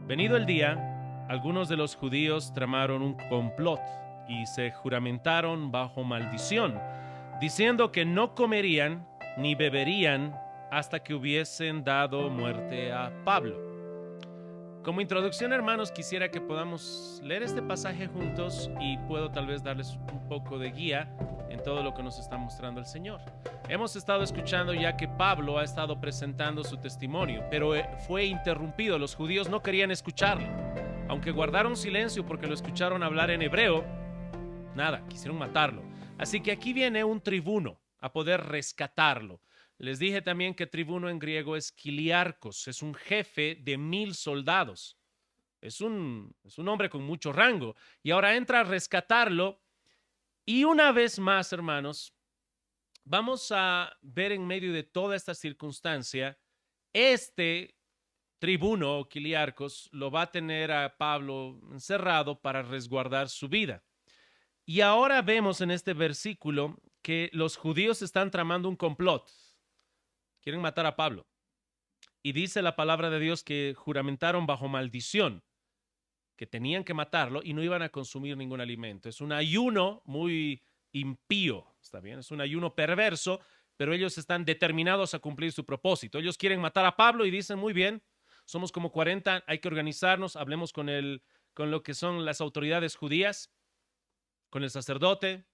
Venido el día, algunos de los judíos tramaron un complot y se juramentaron bajo maldición, diciendo que no comerían ni beberían hasta que hubiesen dado muerte a Pablo. Como introducción, hermanos, quisiera que podamos leer este pasaje juntos y puedo tal vez darles un poco de guía en todo lo que nos está mostrando el Señor. Hemos estado escuchando ya que Pablo ha estado presentando su testimonio, pero fue interrumpido. Los judíos no querían escucharlo. Aunque guardaron silencio porque lo escucharon hablar en hebreo, nada, quisieron matarlo. Así que aquí viene un tribuno a poder rescatarlo. Les dije también que tribuno en griego es Kiliarcos, es un jefe de 1000 soldados. Es un hombre con mucho rango. Y ahora entra a rescatarlo. Y una vez más, hermanos, vamos a ver en medio de toda esta circunstancia, este tribuno o Kiliarcos lo va a tener a Pablo encerrado para resguardar su vida. Y ahora vemos en este versículo que los judíos están tramando un complot. Quieren matar a Pablo. Y dice la palabra de Dios que juramentaron bajo maldición, que tenían que matarlo y no iban a consumir ningún alimento. Es un ayuno muy impío, ¿está bien? Es un ayuno perverso, pero ellos están determinados a cumplir su propósito. Ellos quieren matar a Pablo y dicen, muy bien, somos como 40, hay que organizarnos, hablemos con lo que son las autoridades judías, con el sacerdote,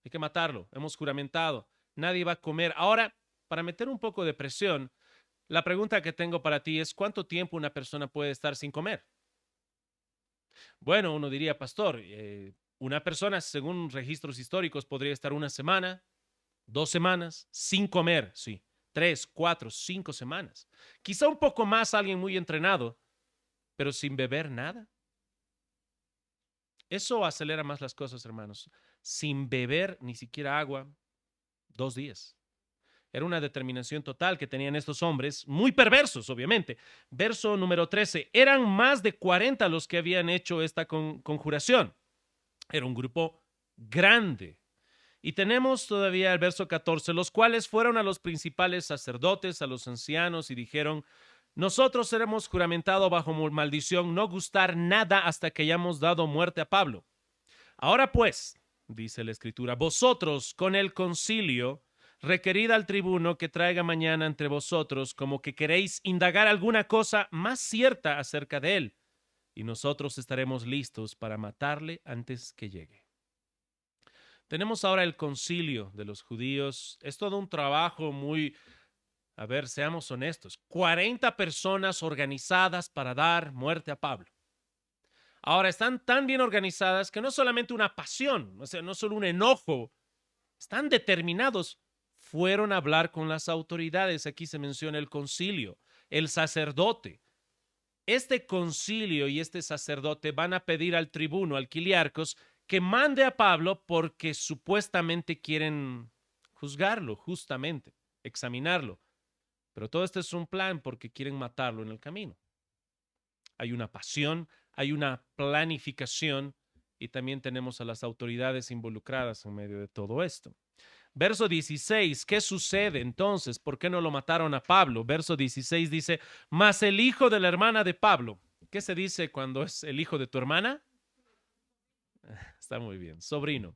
hay que matarlo, hemos juramentado, nadie va a comer. Ahora, para meter un poco de presión, la pregunta que tengo para ti es, ¿cuánto tiempo una persona puede estar sin comer? Bueno, uno diría, pastor, una persona, según registros históricos, podría estar una semana, 2 semanas, sin comer, sí, 3, 4, 5 semanas. Quizá un poco más alguien muy entrenado, pero sin beber nada. Eso acelera más las cosas, hermanos. Sin beber ni siquiera agua, 2 días. Era una determinación total que tenían estos hombres, muy perversos, obviamente. Verso número 13. Eran más de 40 los que habían hecho esta conjuración. Era un grupo grande. Y tenemos todavía el verso 14, los cuales fueron a los principales sacerdotes, a los ancianos, y dijeron, nosotros hemos juramentado bajo maldición no gustar nada hasta que hayamos dado muerte a Pablo. Ahora pues, dice la Escritura, vosotros con el concilio requerid al tribuno que traiga mañana entre vosotros como que queréis indagar alguna cosa más cierta acerca de él, y nosotros estaremos listos para matarle antes que llegue. Tenemos ahora el concilio de los judíos. Es todo un trabajo muy, a ver, seamos honestos, 40 personas organizadas para dar muerte a Pablo. Ahora están tan bien organizadas que no es solamente una pasión, o sea, no solo un enojo, están determinados. Fueron a hablar con las autoridades. Aquí se menciona el concilio, el sacerdote. Este concilio y este sacerdote van a pedir al tribuno, al Kiliarcos, que mande a Pablo porque supuestamente quieren juzgarlo, justamente, examinarlo. Pero todo esto es un plan porque quieren matarlo en el camino. Hay una pasión, hay una planificación y también tenemos a las autoridades involucradas en medio de todo esto. Verso 16, ¿qué sucede entonces? ¿Por qué no lo mataron a Pablo? Verso 16 dice, mas el hijo de la hermana de Pablo. ¿Qué se dice cuando es el hijo de tu hermana? Está muy bien, sobrino.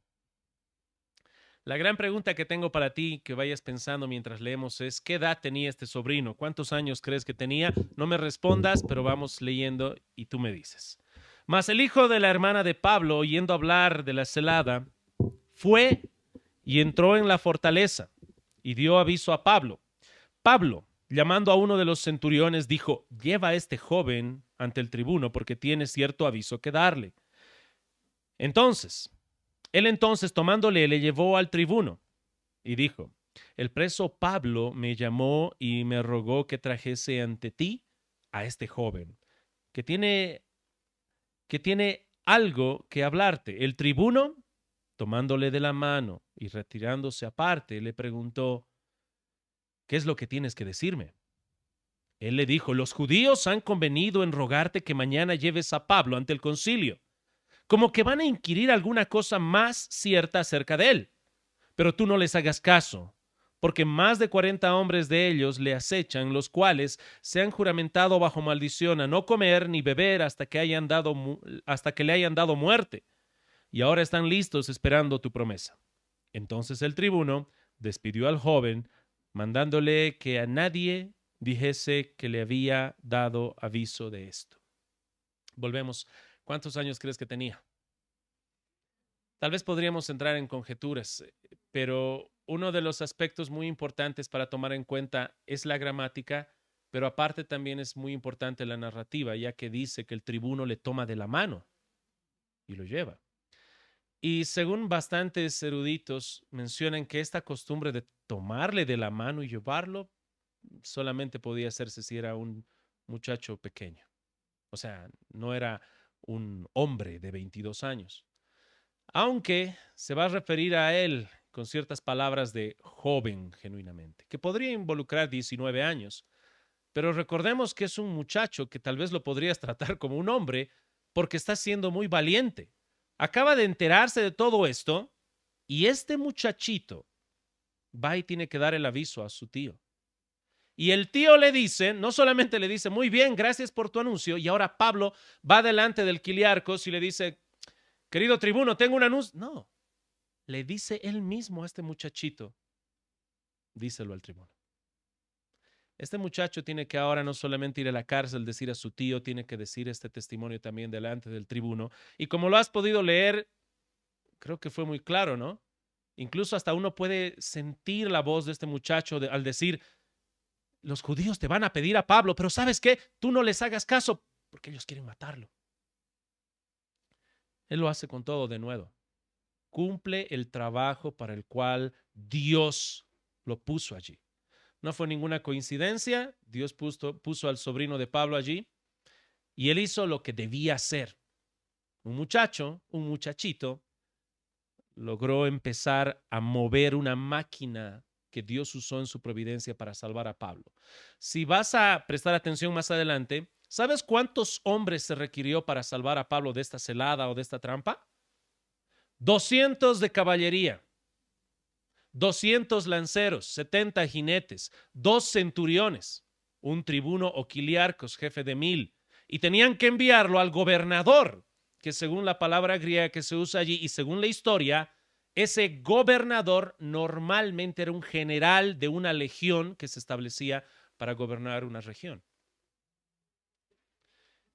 La gran pregunta que tengo para ti, que vayas pensando mientras leemos, es ¿qué edad tenía este sobrino? ¿Cuántos años crees que tenía? No me respondas, pero vamos leyendo y tú me dices. Mas el hijo de la hermana de Pablo, oyendo hablar de la celada, fue y entró en la fortaleza y dio aviso a Pablo. Pablo, llamando a uno de los centuriones, dijo, lleva a este joven ante el tribuno porque tiene cierto aviso que darle. Él entonces tomándole le llevó al tribuno y dijo, el preso Pablo me llamó y me rogó que trajese ante ti a este joven que tiene algo que hablarte. El tribuno, tomándole de la mano y retirándose aparte, le preguntó, ¿qué es lo que tienes que decirme? Él le dijo, los judíos han convenido en rogarte que mañana lleves a Pablo ante el concilio, como que van a inquirir alguna cosa más cierta acerca de él. Pero tú no les hagas caso, porque más de 40 hombres de ellos le acechan, los cuales se han juramentado bajo maldición a no comer ni beber hasta que le hayan dado muerte, y ahora están listos esperando tu promesa. Entonces el tribuno despidió al joven, mandándole que a nadie dijese que le había dado aviso de esto. Volvemos. ¿Cuántos años crees que tenía? Tal vez podríamos entrar en conjeturas, pero uno de los aspectos muy importantes para tomar en cuenta es la gramática, pero aparte también es muy importante la narrativa, ya que dice que el tribuno le toma de la mano y lo lleva. Y según bastantes eruditos mencionan que esta costumbre de tomarle de la mano y llevarlo solamente podía hacerse si era un muchacho pequeño. O sea, no era un hombre de 22 años. Aunque se va a referir a él con ciertas palabras de joven genuinamente, que podría involucrar 19 años. Pero recordemos que es un muchacho que tal vez lo podrías tratar como un hombre porque está siendo muy valiente. Acaba de enterarse de todo esto y este muchachito va y tiene que dar el aviso a su tío. Y el tío le dice, no solamente le dice, muy bien, gracias por tu anuncio, y ahora Pablo va delante del Quiliarcos y le dice, querido tribuno, tengo un anuncio. No, le dice él mismo a este muchachito, díselo al tribuno. Este muchacho tiene que ahora no solamente ir a la cárcel, decir a su tío, tiene que decir este testimonio también delante del tribuno. Y como lo has podido leer, creo que fue muy claro, ¿no? Incluso hasta uno puede sentir la voz de este muchacho al decir, los judíos te van a pedir a Pablo, pero ¿sabes qué? Tú no les hagas caso porque ellos quieren matarlo. Él lo hace con todo de nuevo. Cumple el trabajo para el cual Dios lo puso allí. No fue ninguna coincidencia. Dios puso al sobrino de Pablo allí y él hizo lo que debía hacer. Un muchachito, logró empezar a mover una máquina que Dios usó en su providencia para salvar a Pablo. Si vas a prestar atención más adelante, ¿sabes cuántos hombres se requirió para salvar a Pablo de esta celada o de esta trampa? 200 de caballería, 200 lanceros, 70 jinetes, 2 centuriones, un tribuno o quiliarcos, jefe de 1000, y tenían que enviarlo al gobernador, que según la palabra griega que se usa allí y según la historia, ese gobernador normalmente era un general de una legión que se establecía para gobernar una región.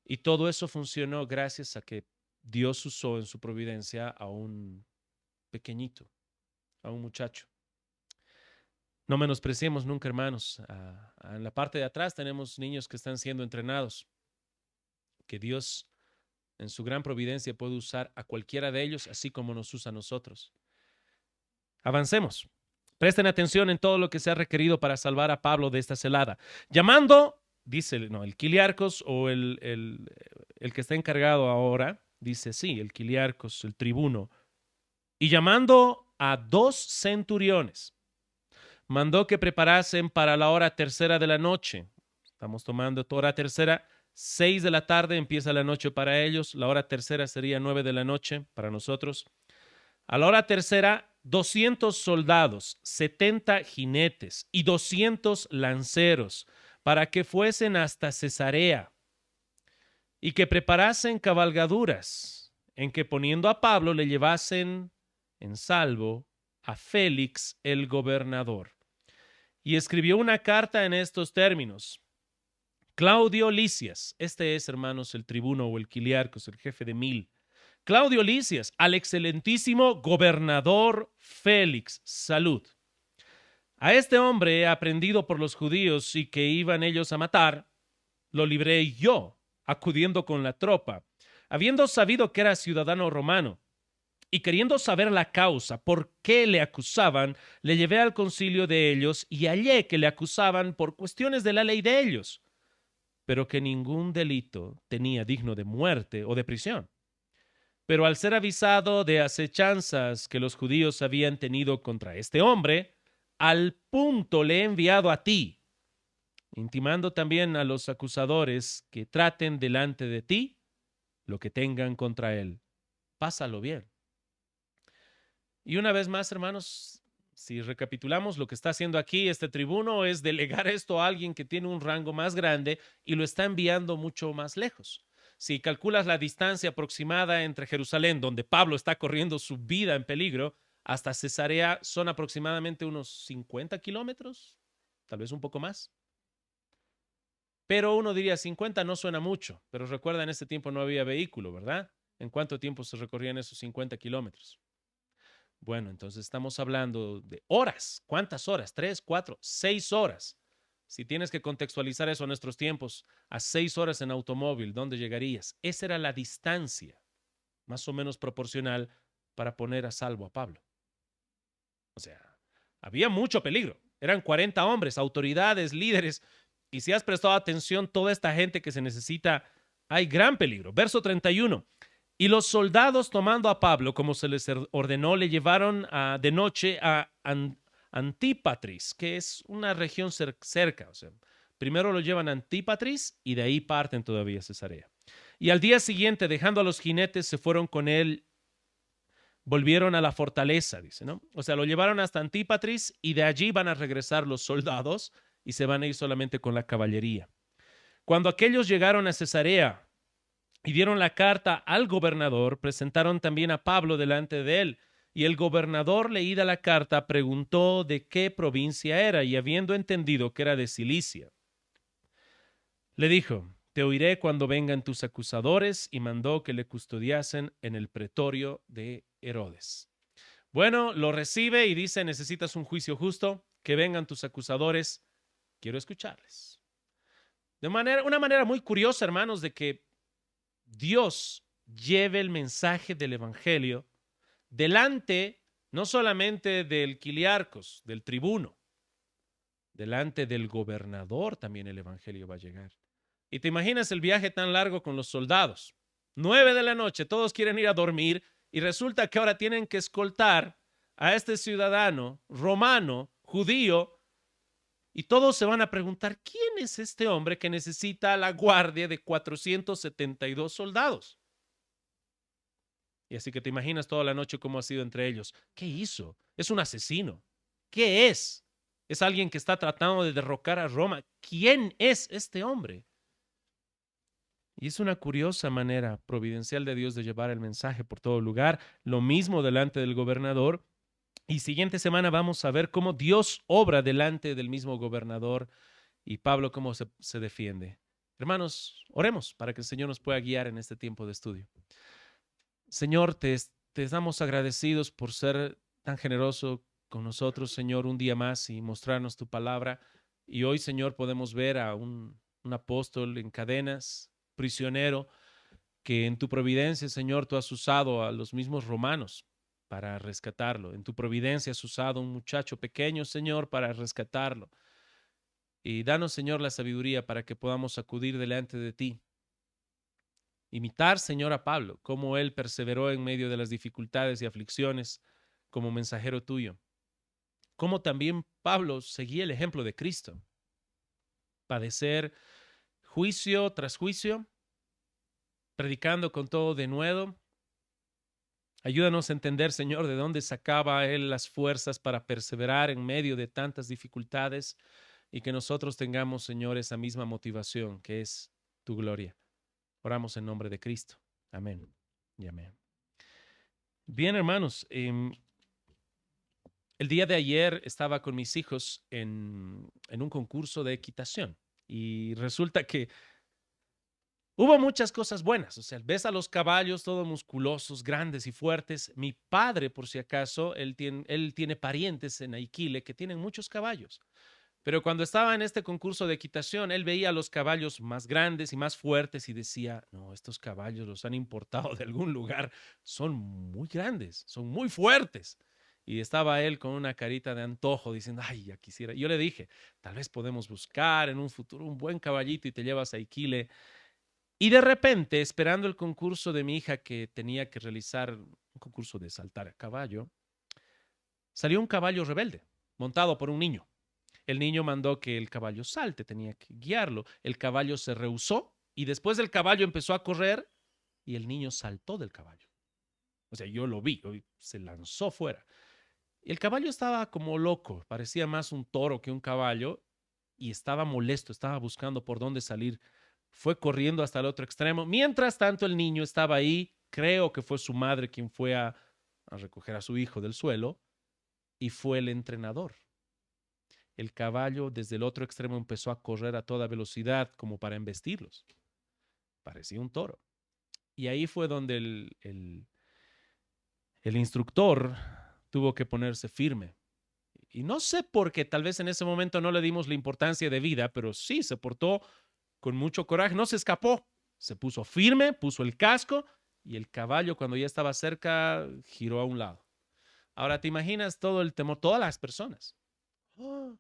Y todo eso funcionó gracias a que Dios usó en su providencia a un pequeñito, a un muchacho. No menospreciemos nunca, hermanos. En la parte de atrás tenemos niños que están siendo entrenados, que Dios en su gran providencia puede usar a cualquiera de ellos, así como nos usa a nosotros. Avancemos. Presten atención en todo lo que se ha requerido para salvar a Pablo de esta celada. Llamando, dice, el Quiliarcos o el que está encargado ahora, dice, sí, el Quiliarcos, el tribuno, y llamando a 2 centuriones, mandó que preparasen para la hora tercera de la noche. Estamos tomando hora tercera, 6 de la tarde empieza la noche para ellos, la hora tercera sería 9 de la noche para nosotros. A la hora tercera, 200 soldados, 70 jinetes y 200 lanceros para que fuesen hasta Cesarea y que preparasen cabalgaduras en que poniendo a Pablo le llevasen en salvo a Félix el gobernador. Y escribió una carta en estos términos. Claudio Lisias, este es, hermanos, el tribuno o el quiliarcos, el jefe de 1000. Claudio Lisias, al excelentísimo gobernador Félix, salud. A este hombre aprendido por los judíos y que iban ellos a matar, lo libré yo, acudiendo con la tropa, habiendo sabido que era ciudadano romano. Y queriendo saber la causa, por qué le acusaban, le llevé al concilio de ellos y hallé que le acusaban por cuestiones de la ley de ellos, pero que ningún delito tenía digno de muerte o de prisión. Pero al ser avisado de acechanzas que los judíos habían tenido contra este hombre, al punto le he enviado a ti, intimando también a los acusadores que traten delante de ti lo que tengan contra él. Pásalo bien. Y una vez más, hermanos, Si recapitulamos, lo que está haciendo aquí este tribuno es delegar esto a alguien que tiene un rango más grande y lo está enviando mucho más lejos. Si calculas la distancia aproximada entre Jerusalén, donde Pablo está corriendo su vida en peligro, hasta Cesarea son aproximadamente unos 50 kilómetros, tal vez un poco más. Pero uno diría 50 no suena mucho, pero recuerda, en este tiempo no había vehículo, ¿verdad? ¿En cuánto tiempo se recorrían esos 50 kilómetros? Bueno, entonces estamos hablando de horas. ¿Cuántas horas? ¿3, 4, 6 horas? Si tienes que contextualizar eso a nuestros tiempos, a 6 horas en automóvil, ¿dónde llegarías? Esa era la distancia, más o menos proporcional, para poner a salvo a Pablo. O sea, había mucho peligro. Eran 40 hombres, autoridades, líderes. Y si has prestado atención, toda esta gente que se necesita, hay gran peligro. Verso 31. Y los soldados, tomando a Pablo, como se les ordenó, le llevaron de noche a Antípatris, que es una región cerca. O sea, primero lo llevan a Antípatris y de ahí parten todavía a Cesarea. Y al día siguiente, dejando a los jinetes, se fueron con él, volvieron a la fortaleza, dice, ¿no? O sea, lo llevaron hasta Antípatris y de allí van a regresar los soldados y se van a ir solamente con la caballería. Cuando aquellos llegaron a Cesarea y dieron la carta al gobernador, presentaron también a Pablo delante de él. Y el gobernador, leída la carta, preguntó de qué provincia era, y habiendo entendido que era de Cilicia, le dijo: te oiré cuando vengan tus acusadores, y mandó que le custodiasen en el pretorio de Herodes. Bueno, lo recibe y dice: necesitas un juicio justo, que vengan tus acusadores, quiero escucharles. Una manera muy curiosa, hermanos, de que Dios lleve el mensaje del evangelio delante no solamente del Quiliarcos, del tribuno, delante del gobernador también el evangelio va a llegar. Y te imaginas el viaje tan largo con los soldados. 9 de la noche, todos quieren ir a dormir y resulta que ahora tienen que escoltar a este ciudadano romano, judío, y todos se van a preguntar: ¿quién es este hombre que necesita la guardia de 472 soldados? Y así que te imaginas toda la noche cómo ha sido entre ellos. ¿Qué hizo? Es un asesino. ¿Qué es? Es alguien que está tratando de derrocar a Roma. ¿Quién es este hombre? Y es una curiosa manera providencial de Dios de llevar el mensaje por todo lugar. Lo mismo delante del gobernador. Y siguiente semana vamos a ver cómo Dios obra delante del mismo gobernador y Pablo cómo se defiende. Hermanos, oremos para que el Señor nos pueda guiar en este tiempo de estudio. Señor, te estamos agradecidos por ser tan generoso con nosotros, Señor, un día más y mostrarnos tu palabra. Y hoy, Señor, podemos ver a un apóstol en cadenas, prisionero, que en tu providencia, Señor, tú has usado a los mismos romanos para rescatarlo. En tu providencia has usado a un muchacho pequeño, Señor, para rescatarlo. Y danos, Señor, la sabiduría para que podamos acudir delante de ti. Imitar, Señor, a Pablo, cómo él perseveró en medio de las dificultades y aflicciones como mensajero tuyo. Cómo también Pablo seguía el ejemplo de Cristo. Padecer juicio tras juicio, predicando con todo denuedo. Ayúdanos a entender, Señor, de dónde sacaba él las fuerzas para perseverar en medio de tantas dificultades y que nosotros tengamos, Señor, esa misma motivación que es tu gloria. Oramos en nombre de Cristo. Amén y amén. Bien, hermanos, el día de ayer estaba con mis hijos en un concurso de equitación y resulta que hubo muchas cosas buenas. O sea, ves a los caballos todos musculosos, grandes y fuertes. Mi padre, por si acaso, él tiene parientes en Aiquile que tienen muchos caballos. Pero cuando estaba en este concurso de equitación, él veía a los caballos más grandes y más fuertes y decía: no, estos caballos los han importado de algún lugar, son muy grandes, son muy fuertes. Y estaba él con una carita de antojo diciendo: ay, ya quisiera. Yo le dije: tal vez podemos buscar en un futuro un buen caballito y te llevas a Iquile. Y de repente, esperando el concurso de mi hija que tenía que realizar un concurso de saltar a caballo, salió un caballo rebelde, montado por un niño. El niño mandó que el caballo salte, tenía que guiarlo. El caballo se rehusó y después el caballo empezó a correr y el niño saltó del caballo. O sea, yo lo vi, se lanzó fuera. Y el caballo estaba como loco, parecía más un toro que un caballo, y estaba molesto, estaba buscando por dónde salir. Fue corriendo hasta el otro extremo. Mientras tanto, el niño estaba ahí, creo que fue su madre quien fue a recoger a su hijo del suelo, y fue el entrenador. El caballo desde el otro extremo empezó a correr a toda velocidad como para embestirlos. Parecía un toro. Y ahí fue donde el instructor tuvo que ponerse firme. Y no sé por qué, tal vez en ese momento no le dimos la importancia de vida, pero sí se portó con mucho coraje, no se escapó, se puso firme, puso el casco y el caballo cuando ya estaba cerca giró a un lado. Ahora te imaginas todo el temor, todas las personas. Oh.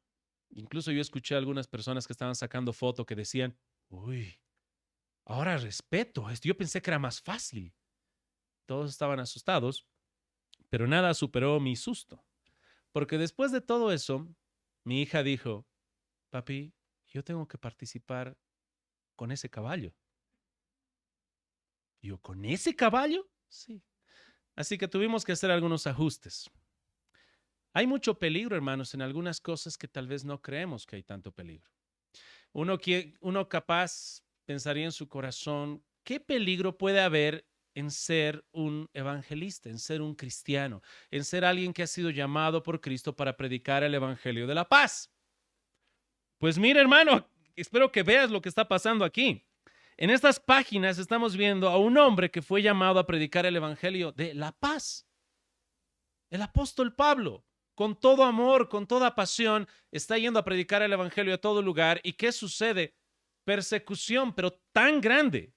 Incluso yo escuché a algunas personas que estaban sacando foto que decían, uy, ahora respeto esto, yo pensé que era más fácil. Todos estaban asustados, pero nada superó mi susto. Porque después de todo eso, mi hija dijo, papi, yo tengo que participar con ese caballo. Y yo, ¿con ese caballo? Sí. Así que tuvimos que hacer algunos ajustes. Hay mucho peligro, hermanos, en algunas cosas que tal vez no creemos que hay tanto peligro. Uno capaz pensaría en su corazón, ¿qué peligro puede haber en ser un evangelista, en ser un cristiano, en ser alguien que ha sido llamado por Cristo para predicar el evangelio de la paz? Pues mira, hermano, espero que veas lo que está pasando aquí. En estas páginas estamos viendo a un hombre que fue llamado a predicar el evangelio de la paz. El apóstol Pablo, con todo amor, con toda pasión, está yendo a predicar el evangelio a todo lugar. ¿Y qué sucede? Persecución, pero tan grande.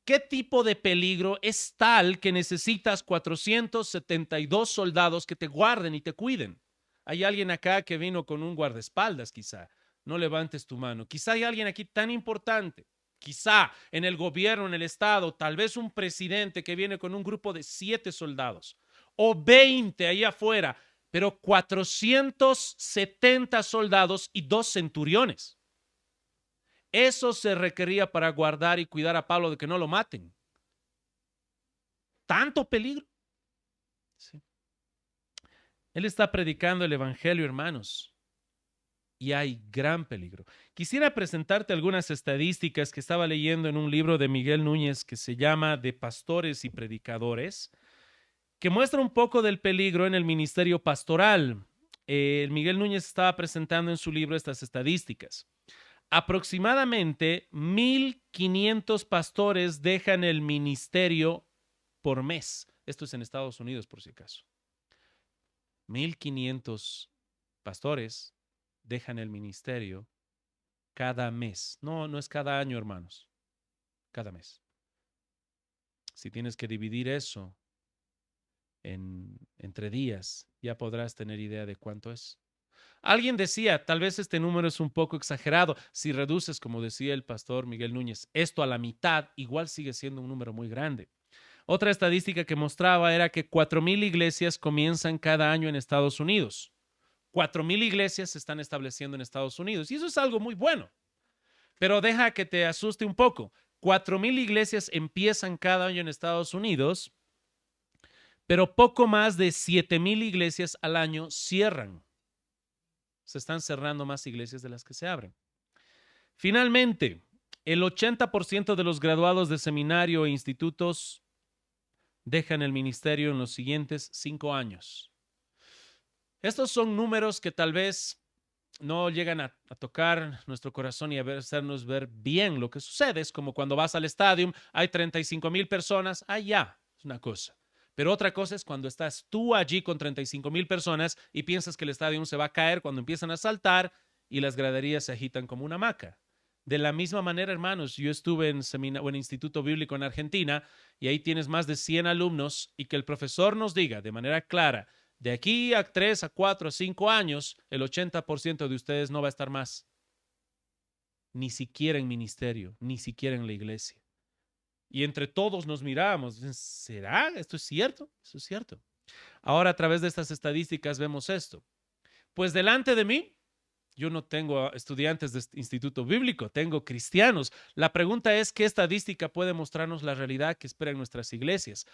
¿Qué tipo de peligro es tal que necesitas 472 soldados que te guarden y te cuiden? Hay alguien acá que vino con un guardaespaldas, quizá. No levantes tu mano. Quizá hay alguien aquí tan importante. Quizá en el gobierno, en el Estado, tal vez un presidente que viene con un grupo de 7 soldados o 20 ahí afuera, pero 470 soldados y 2 centuriones. Eso se requería para guardar y cuidar a Pablo de que no lo maten. ¿Tanto peligro? Sí. Él está predicando el evangelio, hermanos, y hay gran peligro. Quisiera presentarte algunas estadísticas que estaba leyendo en un libro de Miguel Núñez que se llama De Pastores y Predicadores, que muestra un poco del peligro en el ministerio pastoral. Miguel Núñez estaba presentando en su libro estas estadísticas. Aproximadamente 1,500 pastores dejan el ministerio por mes. Esto es en Estados Unidos, por si acaso. 1,500 pastores dejan el ministerio cada mes. No, no es cada año, hermanos. Cada mes. Si tienes que dividir eso entre días, ya podrás tener idea de cuánto es. Alguien decía, tal vez este número es un poco exagerado. Si reduces, como decía el pastor Miguel Núñez, esto a la mitad, igual sigue siendo un número muy grande. Otra estadística que mostraba era que 4,000 iglesias comienzan cada año en Estados Unidos. 4,000 iglesias se están estableciendo en Estados Unidos y eso es algo muy bueno. Pero deja que te asuste un poco. 4,000 iglesias empiezan cada año en Estados Unidos, pero poco más de 7,000 iglesias al año cierran. Se están cerrando más iglesias de las que se abren. Finalmente, el 80% de los graduados de seminario e institutos dejan el ministerio en los siguientes 5 años. Estos son números que tal vez no llegan a tocar nuestro corazón y a hacernos ver bien lo que sucede. Es como cuando vas al estadio, hay 35,000 personas, ya, es una cosa. Pero otra cosa es cuando estás tú allí con 35,000 personas y piensas que el estadio se va a caer cuando empiezan a saltar y las graderías se agitan como una hamaca. De la misma manera, hermanos, yo estuve en Instituto Bíblico en Argentina y ahí tienes más de 100 alumnos y que el profesor nos diga de manera clara, de aquí a 3, a 4, a 5 años, el 80% de ustedes no va a estar más. Ni siquiera en ministerio, ni siquiera en la iglesia. Y entre todos nos miramos, ¿será? ¿Esto es cierto? Eso es cierto. Ahora a través de estas estadísticas vemos esto. Pues delante de mí, yo no tengo estudiantes de instituto bíblico, tengo cristianos. La pregunta es, ¿qué estadística puede mostrarnos la realidad que espera en nuestras iglesias?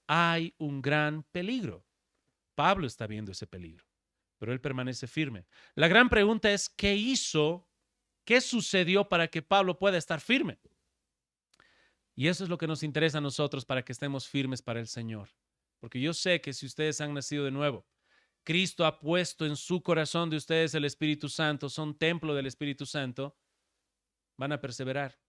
Hay un gran peligro. Pablo está viendo ese peligro, pero él permanece firme. La gran pregunta es, ¿qué hizo? ¿Qué sucedió para que Pablo pueda estar firme? Y eso es lo que nos interesa a nosotros para que estemos firmes para el Señor. Porque yo sé que si ustedes han nacido de nuevo, Cristo ha puesto en su corazón de ustedes el Espíritu Santo, son templo del Espíritu Santo, van a perseverar.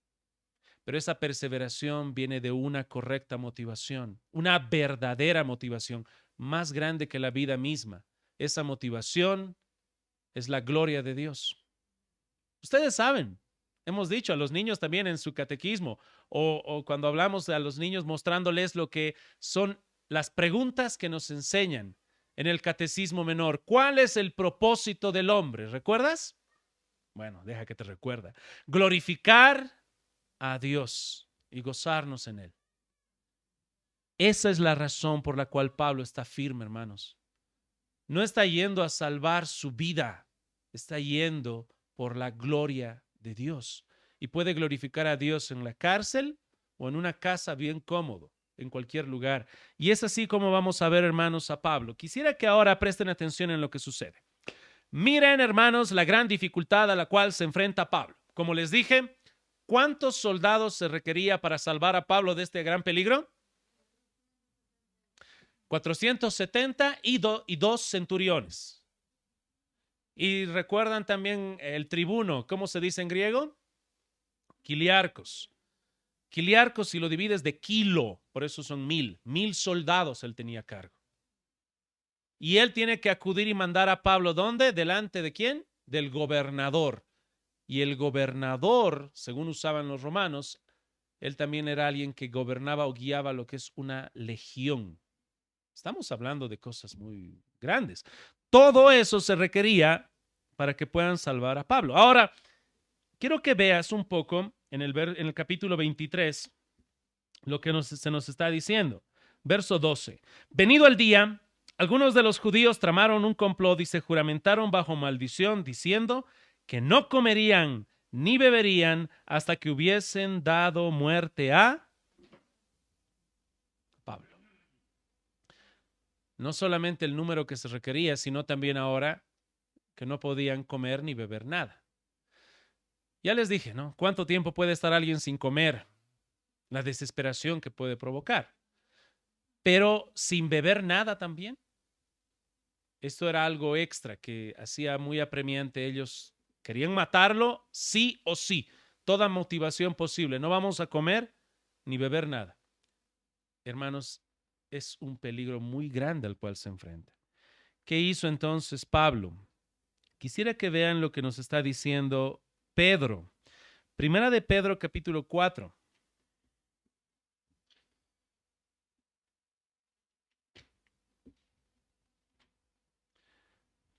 Pero esa perseveración viene de una correcta motivación, una verdadera motivación, más grande que la vida misma. Esa motivación es la gloria de Dios. Ustedes saben, hemos dicho a los niños también en su catequismo o cuando hablamos a los niños mostrándoles lo que son las preguntas que nos enseñan en el catecismo menor. ¿Cuál es el propósito del hombre? ¿Recuerdas? Bueno, deja que te recuerda. Glorificar a Dios y gozarnos en Él. Esa es la razón por la cual Pablo está firme, hermanos. No está yendo a salvar su vida, está yendo por la gloria de Dios. Y puede glorificar a Dios en la cárcel o en una casa bien cómodo, en cualquier lugar. Y es así como vamos a ver, hermanos, a Pablo. Quisiera que ahora presten atención en lo que sucede. Miren, hermanos, la gran dificultad a la cual se enfrenta Pablo. Como les dije, ¿cuántos soldados se requería para salvar a Pablo de este gran peligro? 470 y dos centuriones. Y recuerdan también el tribuno, ¿cómo se dice en griego? Kiliarcos. Kiliarcos, si lo divides de kilo, por eso son 1000 soldados él tenía a cargo. Y él tiene que acudir y mandar a Pablo, ¿dónde? ¿Delante de quién? Del gobernador. Y el gobernador, según usaban los romanos, él también era alguien que gobernaba o guiaba lo que es una legión. Estamos hablando de cosas muy grandes. Todo eso se requería para que puedan salvar a Pablo. Ahora, quiero que veas un poco en el capítulo 23 lo que se nos está diciendo. Verso 12. Venido el día, algunos de los judíos tramaron un complot y se juramentaron bajo maldición, diciendo que no comerían ni beberían hasta que hubiesen dado muerte a Pablo. No solamente el número que se requería, sino también ahora que no podían comer ni beber nada. Ya les dije, ¿no? ¿Cuánto tiempo puede estar alguien sin comer? La desesperación que puede provocar. Pero sin beber nada también. Esto era algo extra que hacía muy apremiante. Ellos querían matarlo sí o sí. Toda motivación posible. No vamos a comer ni beber nada. Hermanos, es un peligro muy grande al cual se enfrenta. ¿Qué hizo entonces Pablo? Quisiera que vean lo que nos está diciendo Pedro. Primera de Pedro, capítulo 4.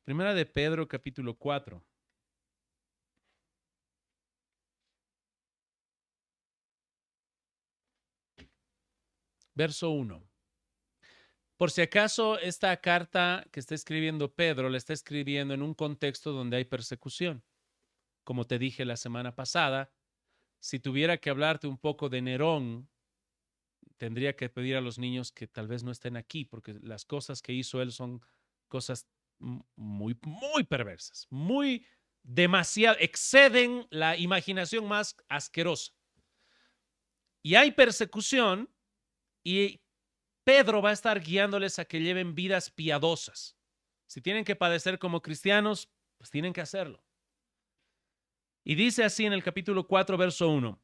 Primera de Pedro, capítulo 4. Verso 1. Por si acaso esta carta que está escribiendo Pedro la está escribiendo en un contexto donde hay persecución. Como te dije la semana pasada, si tuviera que hablarte un poco de Nerón, tendría que pedir a los niños que tal vez no estén aquí, porque las cosas que hizo él son cosas muy perversas, muy demasiado, exceden la imaginación más asquerosa. Y hay persecución y Pedro va a estar guiándoles a que lleven vidas piadosas. Si tienen que padecer como cristianos, pues tienen que hacerlo. Y dice así en el capítulo 4, verso 1.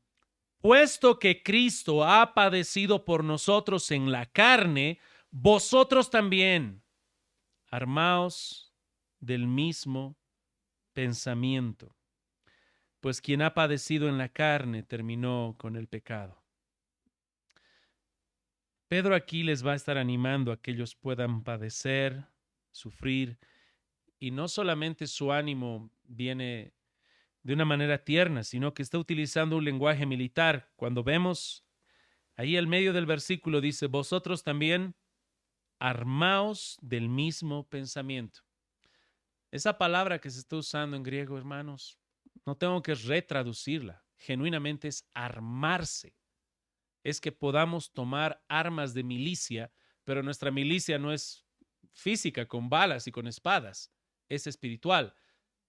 Puesto que Cristo ha padecido por nosotros en la carne, vosotros también armaos del mismo pensamiento. Pues quien ha padecido en la carne terminó con el pecado. Pedro aquí les va a estar animando a que ellos puedan padecer, sufrir, y no solamente su ánimo viene de una manera tierna, sino que está utilizando un lenguaje militar. Cuando vemos ahí al medio del versículo dice, vosotros también armaos del mismo pensamiento. Esa palabra que se está usando en griego, hermanos, no tengo que retraducirla. Genuinamente es armarse. Es que podamos tomar armas de milicia, pero nuestra milicia no es física, con balas y con espadas, es espiritual.